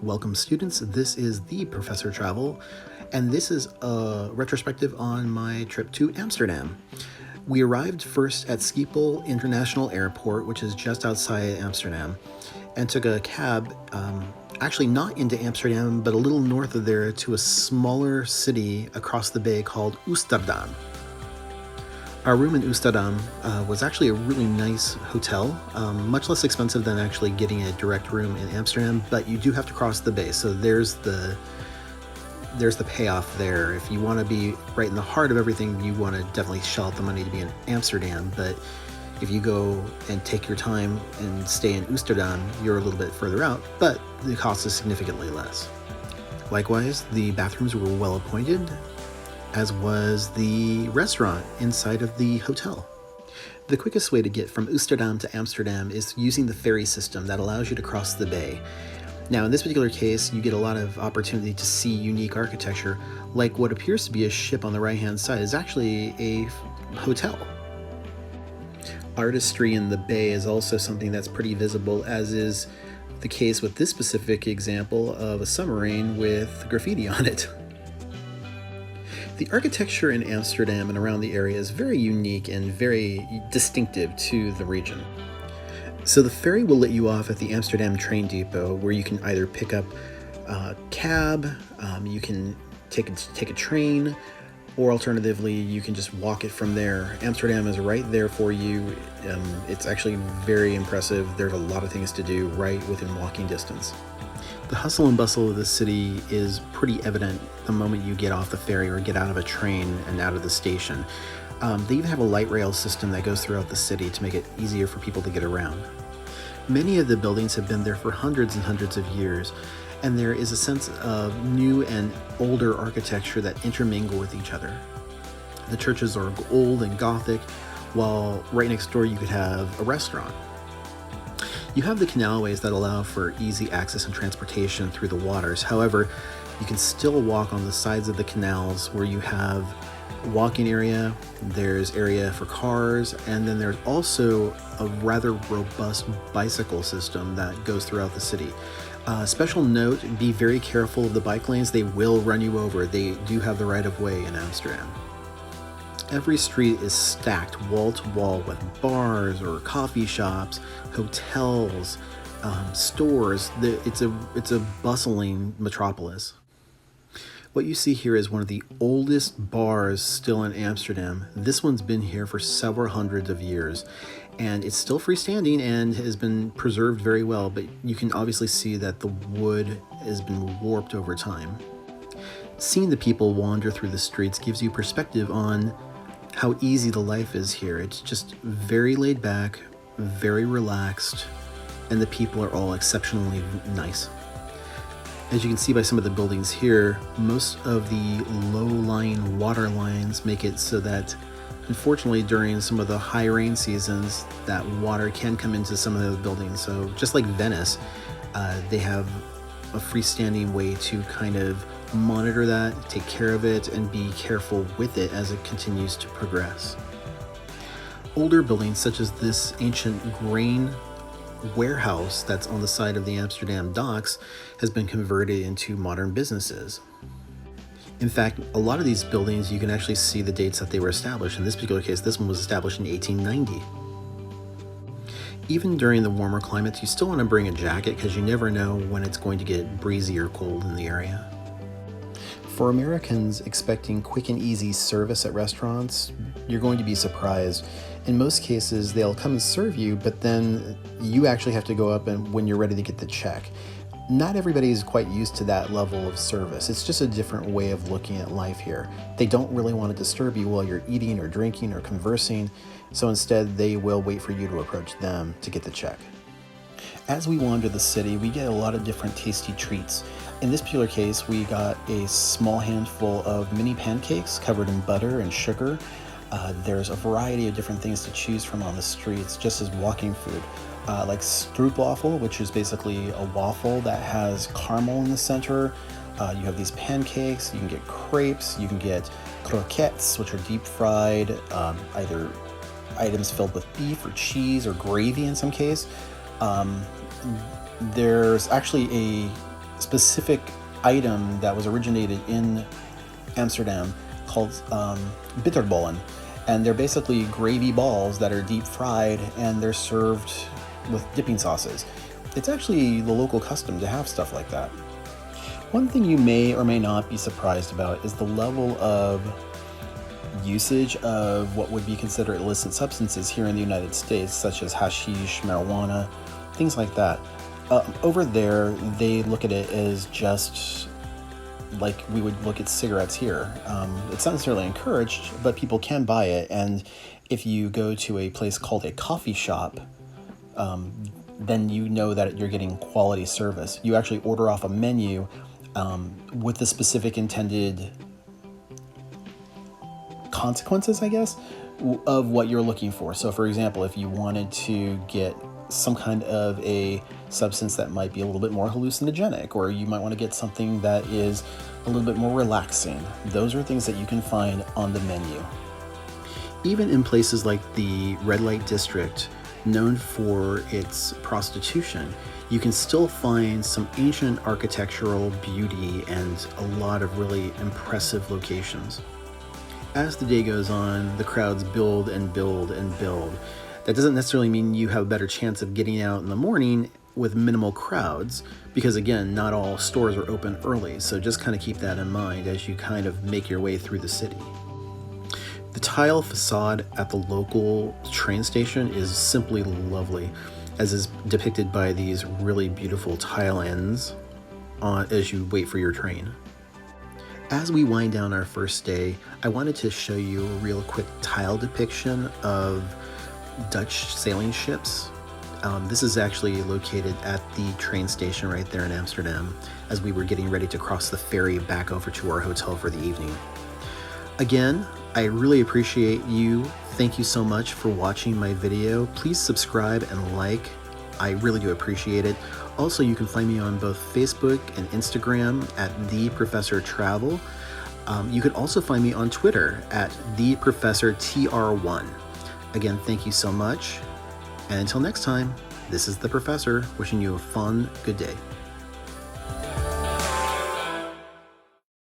Welcome students, this is the Professor Travel, and this is a retrospective on my trip to Amsterdam. We arrived first at Schiphol International Airport, which is just outside Amsterdam, and took a cab, actually not into Amsterdam, but a little north of there to a smaller city across the bay called Amsterdam. Our room in Amsterdam was actually a really nice hotel, much less expensive than actually getting a direct room in Amsterdam, but you do have to cross the bay, so there's the payoff there. If you want to be right in the heart of everything, you want to definitely shell out the money to be in Amsterdam, but if you go and take your time and stay in Amsterdam, you're a little bit further out, but the cost is significantly less. Likewise, the bathrooms were well appointed, as was the restaurant inside of the hotel. The quickest way to get from Amsterdam to Amsterdam is using the ferry system that allows you to cross the bay. Now, in this particular case, you get a lot of opportunity to see unique architecture, like what appears to be a ship on the right-hand side is actually a hotel. Artistry in the bay is also something that's pretty visible, as is the case with this specific example of a submarine with graffiti on it. The architecture in Amsterdam and around the area is very unique and very distinctive to the region. So the ferry will let you off at the Amsterdam train depot, where you can either pick up a cab, you can take a train, or alternatively you can just walk it from there. Amsterdam is right there for you. It's actually very impressive. There's a lot of things to do right within walking distance. The hustle and bustle of the city is pretty evident the moment you get off the ferry or get out of a train and out of the station. They even have a light rail system that goes throughout the city to make it easier for people to get around. Many of the buildings have been there for hundreds and hundreds of years, and there is a sense of new and older architecture that intermingle with each other. The churches are old and Gothic, while right next door you could have a restaurant. You have the canalways that allow for easy access and transportation through the waters. However, you can still walk on the sides of the canals, where you have a walking area, there's area for cars, and then there's also a rather robust bicycle system that goes throughout the city. Special note, be very careful of the bike lanes. They will run you over. They do have the right of way in Amsterdam. Every street is stacked wall to wall with bars or coffee shops, hotels, stores. It's a bustling metropolis. What you see here is one of the oldest bars still in Amsterdam. This one's been here for several hundreds of years, and it's still freestanding and has been preserved very well, but you can obviously see that the wood has been warped over time. Seeing the people wander through the streets gives you perspective on how easy the life is here. It's just very laid back, very relaxed, and the people are all exceptionally nice. As you can see by some of the buildings here, most of the low-lying water lines make it so that, unfortunately, during some of the high rain seasons, that water can come into some of those buildings. So just like Venice, they have a freestanding way to kind of monitor that, take care of it, and be careful with it as it continues to progress. Older buildings such as this ancient grain warehouse that's on the side of the Amsterdam docks has been converted into modern businesses. In fact, a lot of these buildings you can actually see the dates that they were established. In this particular case, this one was established in 1890. Even during the warmer climates, you still want to bring a jacket because you never know when it's going to get breezy or cold in the area. For Americans expecting quick and easy service at restaurants, you're going to be surprised. In most cases, they'll come and serve you, but then you actually have to go up and when you're ready to get the check. Not everybody is quite used to that level of service. It's just a different way of looking at life here. They don't really want to disturb you while you're eating or drinking or conversing, so instead they will wait for you to approach them to get the check. As we wander the city, we get a lot of different tasty treats. In this particular case, we got a small handful of mini pancakes covered in butter and sugar. There's a variety of different things to choose from on the streets, just as walking food. Like stroopwafel, which is basically a waffle that has caramel in the center. You have these pancakes, you can get crepes, you can get croquettes, which are deep fried, either items filled with beef or cheese or gravy in some case. There's actually specific item that was originated in Amsterdam called bitterballen, and they're basically gravy balls that are deep fried and they're served with dipping sauces. It's actually the local custom to have stuff like that. One thing you may or may not be surprised about is the level of usage of what would be considered illicit substances here in the United States, such as hashish, marijuana, things like that. Over there, they look at it as just like we would look at cigarettes here. It's not necessarily encouraged, but people can buy it. And if you go to a place called a coffee shop, then you know that you're getting quality service. You actually order off a menu with the specific intended consequences, I guess, of what you're looking for. So for example, if you wanted to get some kind of a substance that might be a little bit more hallucinogenic, or you might want to get something that is a little bit more relaxing, those are things that you can find on the menu. Even in places like the red light district, known for its prostitution, you can still find some ancient architectural beauty and a lot of really impressive locations. As the day goes on, the crowds build and build and build. That doesn't necessarily mean you have a better chance of getting out in the morning with minimal crowds, because again, not all stores are open early, so just kind of keep that in mind as you kind of make your way through the city. The tile facade at the local train station is simply lovely, as is depicted by these really beautiful tile ends as you wait for your train. As we wind down our first day, I wanted to show you a real quick tile depiction of Dutch sailing ships. This is actually located at the train station right there in Amsterdam, as we were getting ready to cross the ferry back over to our hotel for the evening. Again, I really appreciate you. Thank you so much for watching my video. Please subscribe and like. I really do appreciate it. Also, you can find me on both Facebook and Instagram at The Professor Travel. You can also find me on Twitter at The Professor TR1. Again, thank you so much. And until next time, this is the Professor wishing you a fun, good day.